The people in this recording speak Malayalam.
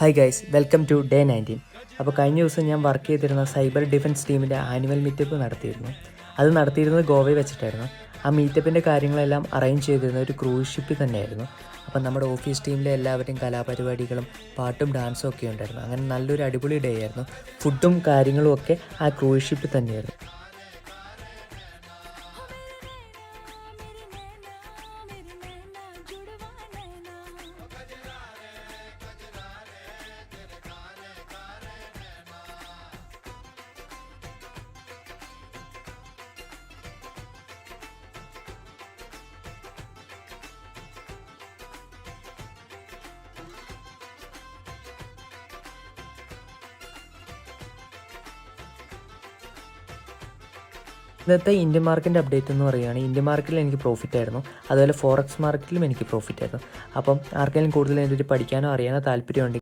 Hi guys, welcome to day 19. അപ്പോൾ കഴിഞ്ഞ ദിവസം ഞാൻ വർക്ക് ചെയ്തിരുന്ന സൈബർ ഡിഫൻസ് ടീമിൻ്റെ ആനുവൽ മീറ്റപ്പ് നടത്തിയിരുന്നു. അത് നടത്തിയിരുന്നത് ഗോവയിൽ വെച്ചിട്ടായിരുന്നു. ആ മീറ്റപ്പിൻ്റെ കാര്യങ്ങളെല്ലാം അറേഞ്ച് ചെയ്തിരുന്ന ഒരു ക്രൂസ് ഷിപ്പിൽ തന്നെയായിരുന്നു. അപ്പം നമ്മുടെ ഓഫീസ് ടീമിലെ എല്ലാവരുടെയും കലാപരിപാടികളും പാട്ടും ഡാൻസും ഒക്കെ ഉണ്ടായിരുന്നു. അങ്ങനെ നല്ലൊരു അടിപൊളി ഡേ ആയിരുന്നു. ഫുഡും കാര്യങ്ങളും ഒക്കെ ആ ക്രൂസ് ഷിപ്പിൽ തന്നെയായിരുന്നു. ഇന്നത്തെ ഇന്ത്യൻ മാർക്കറ്റിൻ്റെ അപ്ഡേറ്റ് എന്ന് പറയുകയാണെങ്കിൽ ഇന്ത്യൻ മാർക്കറ്റിൽ എനിക്ക് പ്രോഫിറ്റ് ആയിരുന്നു. അതുപോലെ ഫോറക്സ് മാർക്കറ്റിലും എനിക്ക് പ്രോഫിറ്റ് ആയിരുന്നു. അപ്പം ആർക്കെങ്കിലും കൂടുതൽ ഇതിനെപ്പറ്റി പഠിക്കാനോ അറിയാനോ താല്പര്യമുണ്ടെങ്കിൽ